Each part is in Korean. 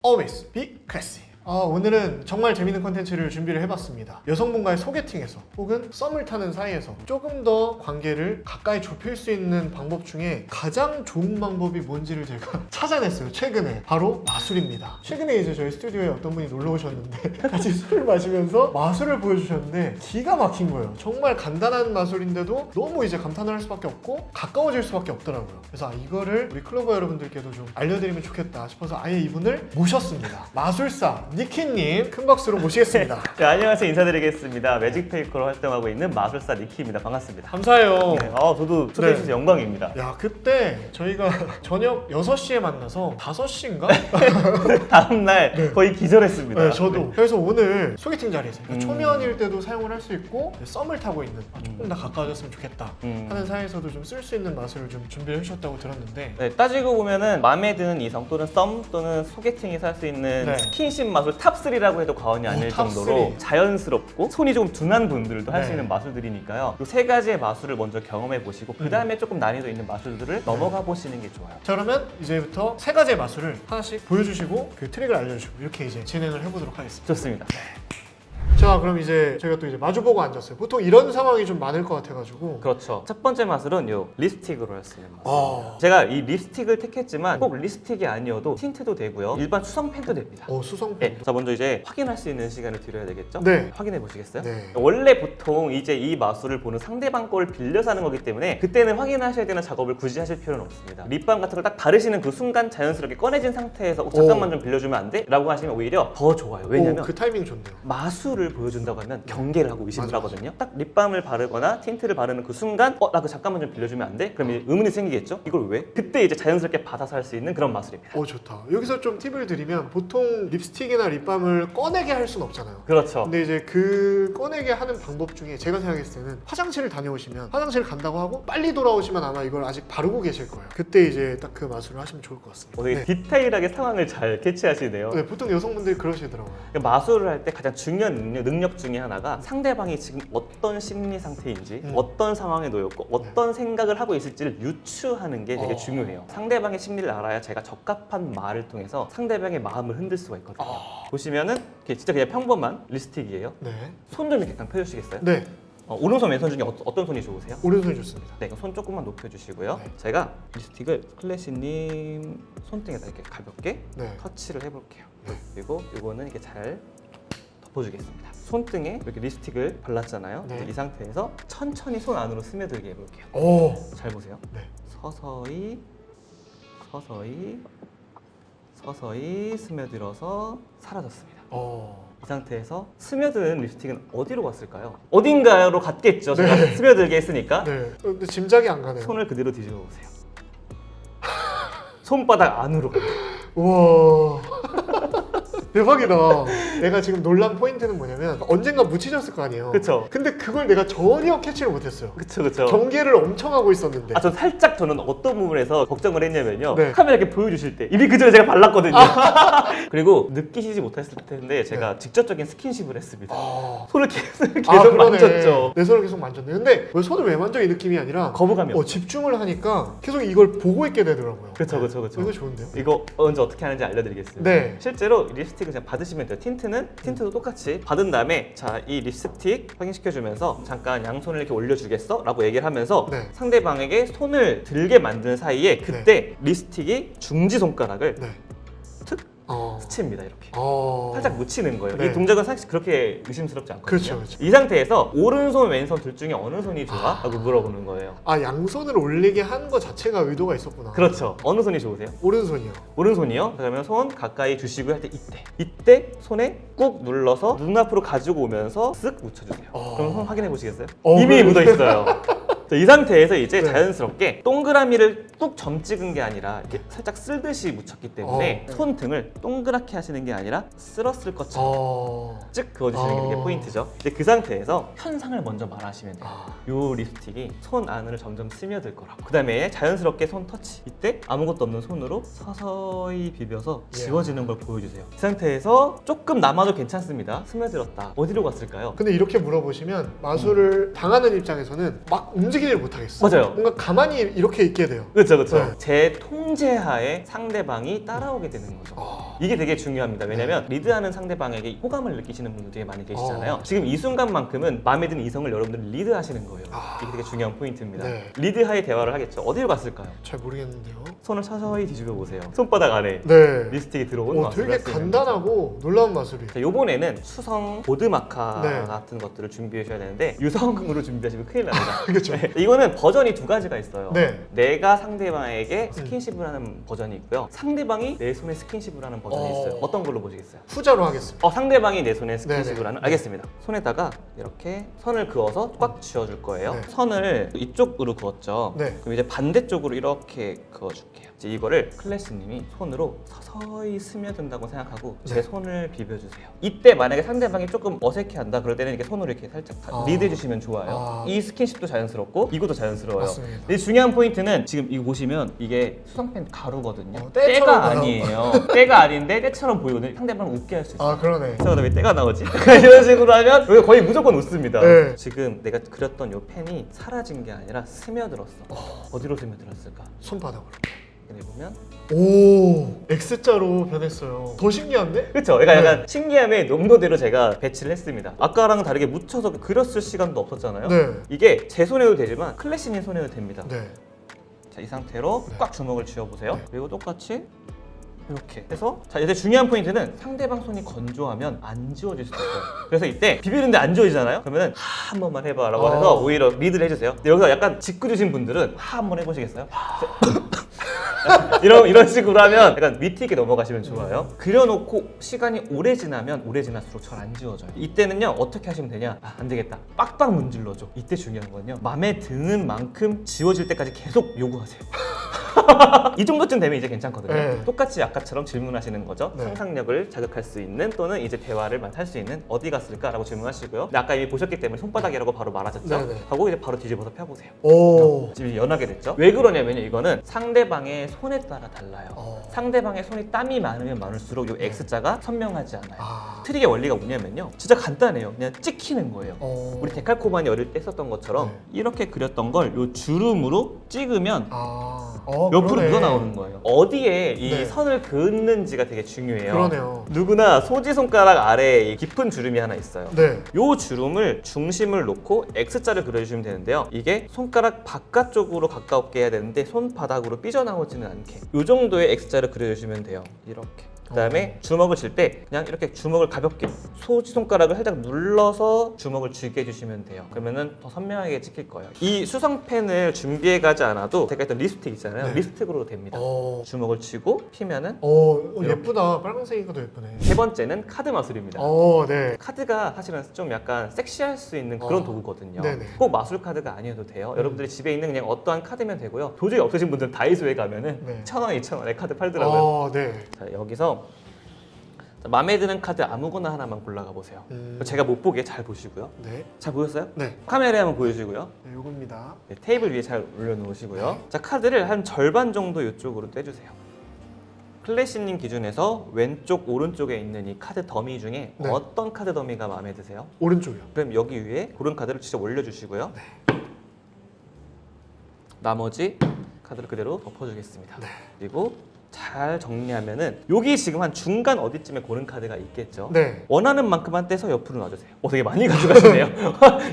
Always be classy. 오늘은 정말 재밌는 컨텐츠를 준비를 해봤습니다. 여성분과의 소개팅에서 혹은 썸을 타는 사이에서 조금 더 관계를 가까이 좁힐 수 있는 방법 중에 가장 좋은 방법이 뭔지를 제가 찾아냈어요. 최근에 바로 마술입니다. 최근에 이제 저희 스튜디오에 어떤 분이 놀러 오셨는데 같이 술을 마시면서 마술을 보여주셨는데 기가 막힌 거예요. 정말 간단한 마술인데도 너무 이제 감탄을 할 수밖에 없고 가까워질 수밖에 없더라고요. 그래서 이거를 우리 클로버 여러분들께도 좀 알려드리면 좋겠다 싶어서 아예 이분을 모셨습니다. 마술사 니키님 큰 박수로 모시겠습니다. 네, 안녕하세요. 인사드리겠습니다. 매직페이커로 활동하고 있는 마술사 니키입니다. 반갑습니다. 감사해요. 네, 저도 초대해 주셔서 영광입니다. 야, 그때 저희가 저녁 6시에 만나서 5시인가? 다음날 거의 기절했습니다. 네, 저도. 그래서 오늘 소개팅 자리에서 초면일 때도 사용을 할 수 있고 썸을 타고 있는 조금 더 가까워졌으면 좋겠다 하는 사이에서도 좀 쓸 수 있는 마술을 좀 준비해 주셨다고 들었는데 네, 따지고 보면은 마음에 드는 이성 또는 썸 또는 소개팅에서 할 수 있는 네. 스킨십 마술 탑3라고 해도 과언이 아닐 탑3. 정도로 자연스럽고 손이 좀 둔한 분들도 할 수 네. 있는 마술들이니까요. 이 세 가지의 마술을 먼저 경험해 보시고 그 다음에 조금 난이도 있는 마술들을 넘어가 보시는 게 좋아요. 자, 그러면 이제부터 세 가지의 마술을 하나씩 보여주시고 그 트릭을 알려주시고 이렇게 이제 진행을 해보도록 하겠습니다. 좋습니다. 자, 그럼 이제 저희가 또 이제 마주보고 앉았어요. 보통 이런 상황이 좀 많을 것 같아가지고 그렇죠. 첫 번째 마술은 요 립스틱으로 할 수 있는 마술. 제가 이 립스틱을 택했지만 꼭 립스틱이 아니어도 틴트도 되고요. 일반 수성펜도 됩니다. 수성펜. 네, 자 먼저 이제 확인할 수 있는 시간을 드려야 되겠죠? 네. 확인해 보시겠어요? 네. 원래 보통 이제 이 마술을 보는 상대방 거를 빌려서 하는 거기 때문에 그때는 확인하셔야 되는 작업을 굳이 하실 필요는 없습니다. 립밤 같은 걸 딱 바르시는 그 순간 자연스럽게 꺼내진 상태에서 잠깐만 좀 빌려주면 안 돼? 라고 하시면 오히려 더 좋아요. 왜냐면 그 타이밍 좋네요. 마술을 보여준다고 하면 경계를 하고 의심을 맞아. 하거든요. 딱 립밤을 바르거나 틴트를 바르는 그 순간 나 그 잠깐만 좀 빌려주면 안 돼? 그럼 이제 의문이 생기겠죠? 이걸 왜? 그때 이제 자연스럽게 받아서 할 수 있는 그런 마술입니다. 좋다. 여기서 좀 팁을 드리면 보통 립스틱이나 립밤을 꺼내게 할 수는 없잖아요. 그렇죠. 근데 이제 그 꺼내게 하는 방법 중에 제가 생각했을 때는 화장실을 다녀오시면 화장실 간다고 하고 빨리 돌아오시면 아마 이걸 아직 바르고 계실 거예요. 그때 이제 딱 그 마술을 하시면 좋을 것 같습니다. 되게 디테일하게 상황을 잘 캐치하시네요. 네, 보통 여성분들이 그러시더라고요. 마술을 할 때 가장 중요한 능력 중에 하나가 상대방이 지금 어떤 심리 상태인지 어떤 상황에 놓였고 어떤 생각을 하고 있을지를 유추하는 게 되게 중요해요. 상대방의 심리를 알아야 제가 적합한 말을 통해서 상대방의 마음을 흔들 수가 있거든요. 보시면은 진짜 그냥 평범한 립스틱이에요. 네. 손 좀 이렇게 딱 펴주시겠어요? 네. 오른손 왼손 중에 어떤 손이 좋으세요? 오른손이 좋습니다. 네, 그럼 손 조금만 높여주시고요. 네. 제가 립스틱을 클래시님 손등에다 이렇게 가볍게 네. 터치를 해볼게요. 네. 그리고 이거는 이렇게 잘 덮어주겠습니다. 손등에 이렇게 립스틱을 발랐잖아요. 네. 이 상태에서 천천히 손 안으로 스며들게 해볼게요. 잘 보세요. 네. 서서히 스며들어서 사라졌습니다. 어. 이 상태에서 스며든 립스틱은 어디로 갔을까요? 어딘가로 갔겠죠. 제가 스며들게 했으니까. 네. 근데 짐작이 안 가네요. 손을 그대로 뒤집어 보세요. 손바닥 안으로 가요. 우와. 대박이다. 내가 지금 놀란 포인트는 뭐냐면 언젠가 묻히졌을 거 아니에요. 그쵸. 근데 그걸 내가 전혀 캐치를 못했어요. 그쵸. 경계를 엄청 하고 있었는데. 전 살짝 저는 어떤 부분에서 걱정을 했냐면요. 네. 카메라 이렇게 보여주실 때 이미 그 전에 제가 발랐거든요. 그리고 느끼시지 못했을 텐데 제가 직접적인 스킨십을 했습니다. 손을 계속 그러네. 만졌죠. 내 손을 계속 만졌네. 근데 왜 손을 왜 만져 이 느낌이 아니라 거부감이 없어요. 집중을 하니까 계속 이걸 보고 있게 되더라고요. 그쵸. 이거 좋은데요? 이거 먼저 어떻게 하는지 알려드리겠습니다. 네. 실제로 립스틱을 그냥 받으시면 돼요. 틴트도 똑같이 받은 다음에 자, 이 립스틱 확인시켜주면서 잠깐 양손을 이렇게 올려주겠어? 라고 얘기를 하면서 네. 상대방에게 손을 들게 만드는 사이에 그때 립스틱이 중지 손가락을 네. 툭 스칩니다. 이렇게. 살짝 묻히는 거예요. 네. 이 동작은 사실 그렇게 의심스럽지 않거든요. 그렇죠. 이 상태에서 오른손, 왼손 둘 중에 어느 손이 좋아? 라고 물어보는 거예요. 양손을 올리게 한 거 자체가 의도가 있었구나. 그렇죠. 어느 손이 좋으세요? 오른손이요. 오른손이요? 그러면 손 가까이 주시고 할 때 이때 손에 꾹 눌러서 눈앞으로 가지고 오면서 쓱 묻혀주세요. 그럼 손 확인해 보시겠어요? 이미 묻어 있어요. 이 상태에서 이제 자연스럽게 동그라미를 꾹 점 찍은 게 아니라 이렇게 살짝 쓸듯이 묻혔기 때문에 손등을 동그랗게 하시는 게 아니라 쓸었을 것처럼 쭉 그어주시는 게 되게 포인트죠. 이제 그 상태에서 현상을 먼저 말하시면 돼요. 이 립스틱이 손 안으로 점점 스며들 거라고. 그 다음에 자연스럽게 손 터치. 이때 아무것도 없는 손으로 서서히 비벼서 지워지는 걸 보여주세요. 이 상태에서 조금 남아도 괜찮습니다. 스며들었다. 어디로 갔을까요? 근데 이렇게 물어보시면 마술을 당하는 입장에서는 막 움직이는 움직이질 못하겠어. 맞아요. 뭔가 가만히 이렇게 있게 돼요. 그렇죠, 그렇죠. 네. 제 통제하에 상대방이 따라오게 되는 거죠. 이게 되게 중요합니다. 왜냐면 리드하는 상대방에게 호감을 느끼시는 분들 되게 많이 계시잖아요. 지금 이 순간만큼은 마음에 드는 이성을 여러분들이 리드하시는 거예요. 이게 되게 중요한 포인트입니다. 네. 리드하에 대화를 하겠죠. 어디로 갔을까요? 잘 모르겠는데요. 손을 서서히 뒤집어 보세요. 손바닥 안에 네. 립스틱이 들어온 오, 마술을 되게 할수 있는 거죠. 간단하고 놀라운 마술이. 자, 요번에는 수성 보드 마카 네. 같은 것들을 준비해 주셔야 되는데 유성으로 준비하시면 큰일 납니다. 그렇죠. 네, 이거는 버전이 두 가지가 있어요. 네. 내가 상대방에게 스킨십을 하는 버전이 있고요. 상대방이 내 손에 스킨십을 하는 버전이 있어요. 어떤 걸로 보시겠어요? 후자로 하겠습니다. 상대방이 내 손에 스킨십을 네네. 하는 알겠습니다. 손에다가 이렇게 선을 그어서 꽉 쥐어줄 거예요. 네. 선을 이쪽으로 그었죠. 네. 그럼 이제 반대쪽으로 이렇게 그어줄게요. 이제 이거를 클래스님이 손으로 서서히 스며든다고 생각하고 제 네. 손을 비벼주세요. 이때 만약에 상대방이 조금 어색해한다 그럴 때는 이렇게 손으로 이렇게 살짝 리드해주시면 좋아요. 이 스킨십도 자연스럽고 이것도 자연스러워요. 맞습니다. 근데 중요한 포인트는 지금 이거 보시면 이게 수성펜 가루거든요. 때처럼 때가 나와. 아니에요. 때가 아닌데 때처럼 보이거든요. 상대방을 웃게 할 수 있어요. 아, 그러네. 그래서 왜 때가 나오지? 이런 식으로 하면 거의 무조건 웃습니다. 네. 지금 내가 그렸던 요 펜이 사라진 게 아니라 스며들었어. 어디로 스며들었을까? 손바닥으로. 여기 보면 오, X자로 변했어요. 더 신기한데? 그렇죠. 그러니까 약간 신기함의 농도대로 제가 배치를 했습니다. 아까랑은 다르게 묻혀서 그렸을 시간도 없었잖아요. 네. 이게 제 손에도 되지만 클래시님 손에도 됩니다. 네. 자, 이 상태로 네. 꽉 주먹을 쥐어보세요. 네. 그리고 똑같이 이렇게 해서 자, 이제 중요한 포인트는 상대방 손이 건조하면 안 지워질 수도 있어요. 그래서 이때 비비는데 안 지워지잖아요. 그러면은 한 번만 해봐라고 해서 오히려 리드를 해주세요. 근데 여기서 약간 짓궂으신 분들은 한번 해보시겠어요? 이런 식으로 하면 약간 밑에 있게 넘어가시면 좋아요. 그려놓고 시간이 오래 지나면 오래 지날수록 잘 안 지워져요. 이때는요 어떻게 하시면 되냐? 안 되겠다. 빡빡 문질러줘. 이때 중요한 건요 마음에 드는 만큼 지워질 때까지 계속 요구하세요. 이 정도쯤 되면 이제 괜찮거든요. 네. 똑같이 아까처럼 질문하시는 거죠. 네. 상상력을 자극할 수 있는 또는 이제 대화를 할 수 있는 어디 갔을까라고 질문하시고요. 근데 아까 이미 보셨기 때문에 손바닥이라고 바로 말하셨죠. 네, 네. 하고 이제 바로 뒤집어서 펴보세요. 오. 지금 연하게 됐죠? 왜 그러냐면요 이거는 상대방의 손에 따라 달라요. 상대방의 손이 땀이 많으면 많을수록 이 X자가 선명하지 않아요. 아. 트릭의 원리가 뭐냐면요 진짜 간단해요. 그냥 찍히는 거예요. 우리 우리 데칼코마니 어릴 때 했었던 것처럼 네. 이렇게 그렸던 걸 요 주름으로 찍으면 옆으로 그러네. 묻어나오는 거예요. 어디에 이 네. 선을 긋는지가 되게 중요해요. 그러네요. 누구나 소지손가락 아래에 이 깊은 주름이 하나 있어요. 네. 요 주름을 중심을 놓고 X자를 그려주시면 되는데요. 이게 손가락 바깥쪽으로 가깝게 해야 되는데 손바닥으로 삐져나오지는 않게 요 정도의 X자를 그려주시면 돼요. 이렇게. 그 다음에 주먹을 쥘 때 그냥 이렇게 주먹을 가볍게 소지손가락을 살짝 눌러서 주먹을 쥐게 해주시면 돼요. 그러면은 더 선명하게 찍힐 거예요. 이 수성펜을 준비해 가지 않아도 제가 했던 립스틱 있잖아요. 네. 립스틱으로 됩니다. 주먹을 쥐고 피면은 예쁘다. 빨간색이가 더 예쁘네. 세 번째는 카드 마술입니다. 네. 카드가 사실은 좀 약간 섹시할 수 있는 그런 도구거든요. 네네. 꼭 마술 카드가 아니어도 돼요. 여러분들이 집에 있는 그냥 어떠한 카드면 되고요. 도저히 없으신 분들은 다이소에 가면은 네. 1,000원, 2,000원에 카드 팔더라고요. 네. 자, 여기서 마음에 드는 카드 아무거나 하나만 골라가 보세요. 제가 못 보게 잘 보시고요. 네. 잘 보였어요? 네. 카메라에 한번 보여주시고요. 네, 요겁니다. 네, 테이블 위에 잘 올려놓으시고요. 자, 카드를 한 절반 정도 이쪽으로 떼주세요. 클래시님 기준에서 왼쪽, 오른쪽에 있는 이 카드 더미 중에 네. 어떤 카드 더미가 마음에 드세요? 오른쪽이요. 그럼 여기 위에 고른 카드를 직접 올려주시고요. 나머지 카드를 그대로 덮어주겠습니다. 네. 그리고 잘 정리하면은 여기 지금 한 중간 어디쯤에 고른 카드가 있겠죠. 네. 원하는 만큼만 떼서 옆으로 놔주세요. 되게 많이 가져가시네요.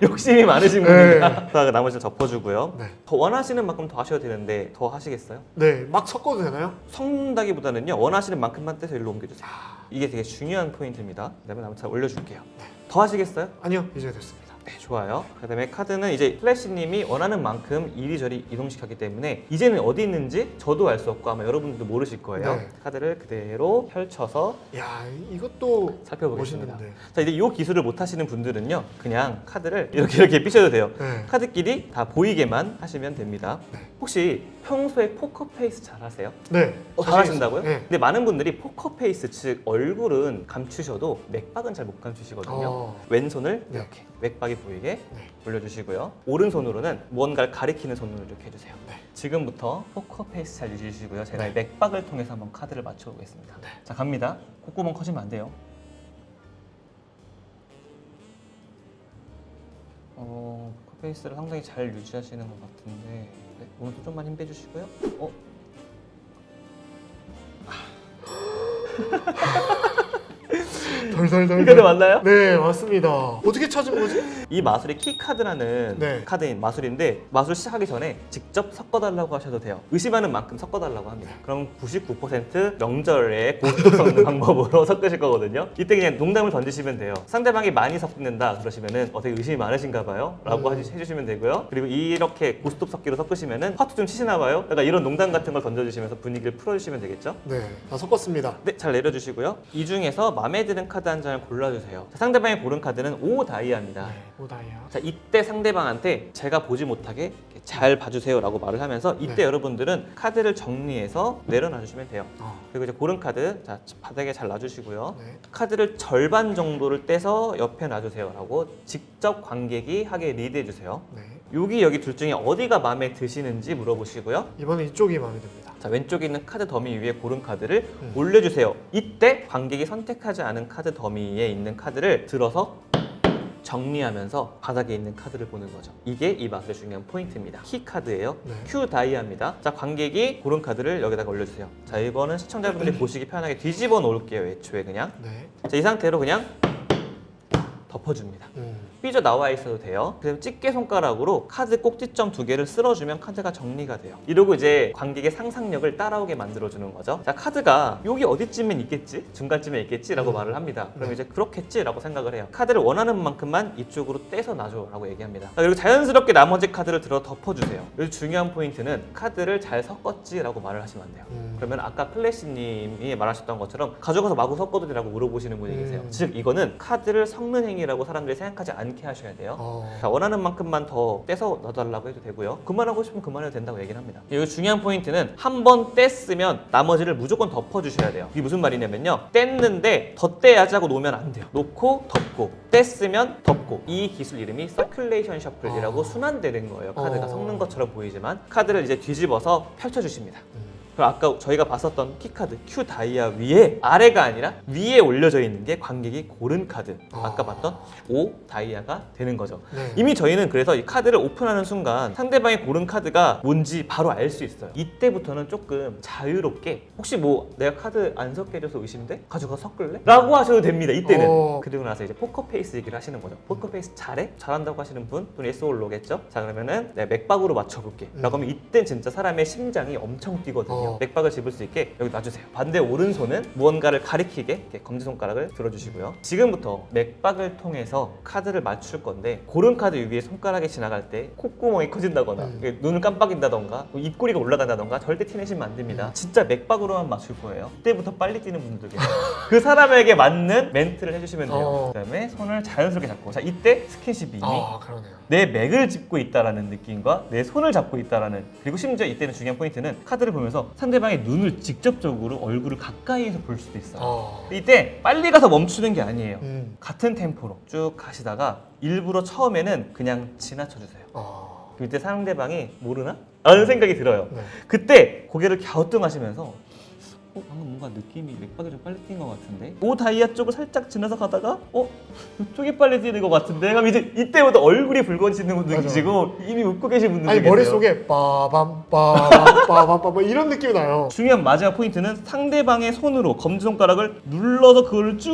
욕심이 많으신 분입니다. 자, 나머지를 덮어주고요. 네. 더 원하시는 만큼 더 하셔도 되는데 더 하시겠어요? 네. 막 섞어도 되나요? 섞는다기보다는요 원하시는 만큼만 떼서 일로 옮겨주세요. 이게 되게 중요한 포인트입니다. 그다음에 나머지 잘 올려줄게요. 더 하시겠어요? 아니요. 이제 됐습니다. 네, 좋아요. 그다음에 카드는 이제 플래시님이 원하는 만큼 이리저리 이동시켰기 때문에 이제는 어디 있는지 저도 알 수 없고 아마 여러분들도 모르실 거예요. 네. 카드를 그대로 펼쳐서 야, 이것도 살펴보겠습니다. 멋있는데. 자, 이제 이 기술을 못 하시는 분들은요 그냥 카드를 이렇게 삐셔도 돼요. 네. 카드끼리 다 보이게만 하시면 됩니다. 네. 혹시 평소에 포커페이스 잘 하세요? 네. 잘하신다고요? 네. 근데 많은 분들이 포커페이스 즉 얼굴은 감추셔도 맥박은 잘 못 감추시거든요. 왼손을 네. 이렇게 맥박이 보이게 네. 올려주시고요. 오른손으로는 무언가를 가리키는 손으로 이렇게 해주세요. 네. 지금부터 포커페이스 잘 유지해주시고요. 제가 네. 이 맥박을 통해서 한번 카드를 맞춰보겠습니다. 네. 자, 갑니다. 콧구멍 커지면 안 돼요. 페이스를 상당히 잘 유지하시는 것 같은데 네, 오늘도 좀만 힘 빼주시고요. 덜덜덜. 이 카드 맞나요? 네, 맞습니다. 어떻게 찾은 거지? 이 마술이 키카드라는 네. 카드인 마술인데 마술 시작하기 전에 직접 섞어달라고 하셔도 돼요. 의심하는 만큼 섞어달라고 합니다. 그럼 99% 명절에 고스톱 섞는 방법으로 섞으실 거거든요. 이때 그냥 농담을 던지시면 돼요. 상대방이 많이 섞는다 그러시면은 되게 의심이 많으신가 봐요 라고 해주시면 되고요. 그리고 이렇게 고스톱 섞기로 섞으시면은 화투 좀 치시나 봐요. 약간 이런 농담 같은 걸 던져주시면서 분위기를 풀어주시면 되겠죠. 네, 다 섞었습니다. 네, 잘 내려주시고요. 이 중에서 마음에 드는 카드 한 장을 골라주세요. 자, 상대방이 고른 카드는 5 다이아입니다. 네, 오다이아. 자, 이때 상대방한테 제가 보지 못하게 이렇게 잘 봐주세요 라고 말을 하면서 이때 네. 여러분들은 카드를 정리해서 내려놔 주시면 돼요. 어, 그리고 이제 고른 카드 자, 바닥에 잘 놔주시고요. 네. 카드를 절반 정도를 떼서 옆에 놔주세요 라고 직접 관객이 하게 리드해 주세요. 네. 여기 둘 중에 어디가 마음에 드시는지 물어보시고요. 이번엔 이쪽이 마음에 듭니다. 자, 왼쪽에 있는 카드 더미 위에 고른 카드를 올려주세요. 이때 관객이 선택하지 않은 카드 더미에 있는 카드를 들어서 정리하면서 바닥에 있는 카드를 보는 거죠. 이게 이 마술의 중요한 포인트입니다. 키 카드예요. 네. Q 다이아입니다. 자, 관객이 고른 카드를 여기다가 올려주세요. 자, 이거는 시청자분들이 보시기 편하게 뒤집어 놓을게요. 애초에 그냥. 네. 자, 이 상태로 그냥 덮어줍니다. 삐져 나와 있어도 돼요. 그다음에 집게 손가락으로 카드 꼭지점 2개를 쓸어주면 카드가 정리가 돼요. 이러고 이제 관객의 상상력을 따라오게 만들어주는 거죠. 자, 카드가 여기 어디쯤엔 있겠지? 중간쯤에 있겠지? 라고 말을 합니다. 그럼 이제 그렇겠지? 라고 생각을 해요. 카드를 원하는 만큼만 이쪽으로 떼서 놔줘 라고 얘기합니다. 자, 그리고 자연스럽게 나머지 카드를 들어 덮어주세요. 여기 중요한 포인트는 카드를 잘 섞었지? 라고 말을 하시면 안 돼요. 그러면 아까 클래시님이 말하셨던 것처럼 가져가서 마구 섞어도 되라고 물어보시는 분이 계세요. 즉 이거는 카드를 섞는 행위라고 사람들이 생각하지 않게 하셔야 돼요. 자, 원하는 만큼만 더 떼서 넣어달라고 해도 되고요. 그만하고 싶으면 그만해도 된다고 얘기를 합니다. 여기 중요한 포인트는 한 번 뗐으면 나머지를 무조건 덮어주셔야 돼요. 이게 무슨 말이냐면요. 뗐는데 더 떼야지 하고 놓으면 안 돼요. 놓고 덮고 뗐으면 덮고. 이 기술 이름이 서큘레이션 셔플이라고 순환되는 거예요. 카드가 섞는 것처럼 보이지만 카드를 이제 뒤집어서 펼쳐주십니다. 그럼 아까 저희가 봤었던 키카드 Q 다이아 위에 아래가 아니라 위에 올려져 있는 게 관객이 고른 카드 아까 봤던 O 다이아가 되는 거죠. 네. 이미 저희는 그래서 이 카드를 오픈하는 순간 상대방이 고른 카드가 뭔지 바로 알 수 있어요. 이때부터는 조금 자유롭게 혹시 뭐 내가 카드 안 섞게 해줘서 의심돼? 가져가 섞을래? 라고 하셔도 됩니다. 이때는. 그리고 나서 이제 포커페이스 얘기를 하시는 거죠. 포커페이스 잘해? 잘한다고 하시는 분? 또는 SO로겠죠? 자, 그러면은 내가 맥박으로 맞춰볼게 라고 하면 이땐 진짜 사람의 심장이 엄청 뛰거든요. 맥박을 집을 수 있게 여기 놔주세요. 반대 오른손은 무언가를 가리키게 이렇게 검지손가락을 들어주시고요. 지금부터 맥박을 통해서 카드를 맞출 건데 고른 카드 위에 손가락이 지나갈 때 콧구멍이 커진다거나 눈을 깜빡인다던가 입꼬리가 올라간다던가 절대 티내시면 안 됩니다. 진짜 맥박으로만 맞출 거예요. 이때부터 빨리 뛰는 분들 계세요. 그 사람에게 맞는 멘트를 해주시면 돼요. 그다음에 손을 자연스럽게 잡고 자 이때 스킨십이 이미 그러네요. 내 맥을 짚고 있다라는 느낌과 내 손을 잡고 있다라는 그리고 심지어 이때는 중요한 포인트는 카드를 보면서 상대방의 눈을 직접적으로 얼굴을 가까이에서 볼 수도 있어요. 이때 빨리 가서 멈추는 게 아니에요. 같은 템포로 쭉 가시다가 일부러 처음에는 그냥 지나쳐 주세요. 그럼 이때 상대방이 모르나? 라는 생각이 들어요. 네. 그때 고개를 갸우뚱하시면서 방금 뭔가 느낌이 맥박이 좀 빨리 뛴 것 같은데? 오 다이아 쪽을 살짝 지나서 가다가 이쪽이 빨리 뛰는 것 같은데? 그럼 이제 이때부터 얼굴이 붉어지는 분도 계시고 이미 웃고 계신 분들도 아니 계세요. 머릿속에 빠밤 빠밤 빠밤 빠밤 이런 느낌이 나요. 중요한 마지막 포인트는 상대방의 손으로 검지손가락을 눌러서 그걸 쭉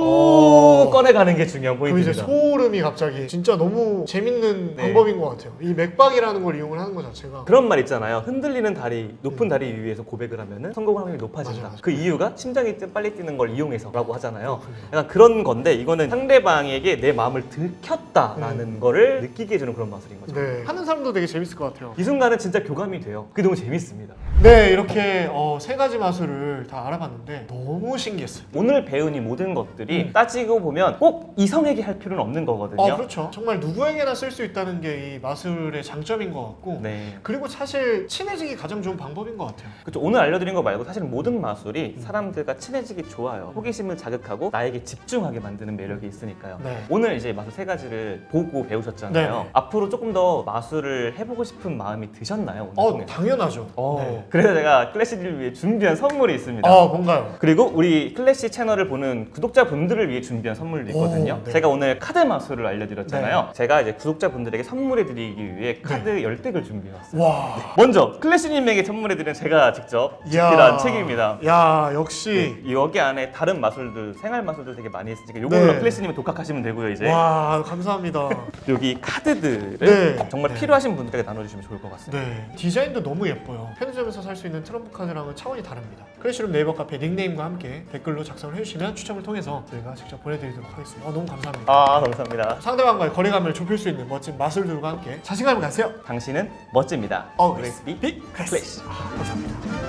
꺼내가는 게 중요한 그럼 포인트입니다. 이제 소름이 갑자기 진짜 너무 재밌는 네. 방법인 것 같아요. 이 맥박이라는 걸 이용을 하는 것 자체가. 그런 말 있잖아요. 흔들리는 다리, 높은 다리 위에서 고백을 하면은 성공 확률이 높아진다. 맞아, 맞아. 그 이유가 심장이 빨리 뛰는 걸 이용해서라고 하잖아요. 약간 그런 건데 이거는 상대방에게 내 마음을 들켰다라는 거를 느끼게 해주는 그런 마술인 거죠. 네. 하는 사람도 되게 재밌을 것 같아요. 이 순간은 진짜 교감이 돼요. 그게 너무 재밌습니다. 네, 이렇게 세 가지 마술을 다 알아봤는데 너무 신기했어요. 오늘 배운 이 모든 것들이 따지고 보면 꼭 이성에게 할 필요는 없는 거거든요. 그렇죠. 정말 누구에게나 쓸 수 있다는 게 이 마술의 장점인 것 같고 네. 그리고 사실 친해지기 가장 좋은 방법인 것 같아요. 그렇죠. 오늘 알려드린 거 말고 사실 모든 마술이 사람들과 친해지기 좋아요. 호기심을 자극하고 나에게 집중하게 만드는 매력이 있으니까요. 네. 오늘 이제 마술 3가지를 보고 배우셨잖아요. 네. 앞으로 조금 더 마술을 해보고 싶은 마음이 드셨나요? 오늘 통해서? 당연하죠. 네. 그래서 제가 클래시를 위해 준비한 선물이 있습니다. 뭔가요? 그리고 우리 클래시 채널을 보는 구독자분들을 위해 준비한 선물도 있거든요. 오, 네. 제가 오늘 카드 마술을 알려드렸잖아요. 제가 이제 구독자분들에게 선물해드리기 위해 카드 10덱을 준비해왔어요. 와. 먼저 클래시님에게 선물해드리는 제가 직접 이야. 집필한 책입니다. 야, 역시. 여기 안에 다른 마술들, 생활 마술들 되게 많이 있으니까 이걸로 네. 클래시님이 독학하시면 되고요. 이제 와, 감사합니다. 여기 카드들을 네. 정말 네. 필요하신 분들에게 나눠주시면 좋을 것 같습니다. 네, 디자인도 너무 예뻐요. 편의점에서 살 수 있는 트럼프 카드랑은 차원이 다릅니다. 클래시룸 네이버 카페 닉네임과 함께 댓글로 작성을 해주시면 추첨을 통해서 저희가 직접 보내드리도록 하겠습니다. 너무 감사합니다. 감사합니다. 상대방과의 거리감을 좁힐 수 있는 멋진 마술들과 함께 자신감을 가세요. 당신은 멋집니다. Always be be classy. classy. 감사합니다.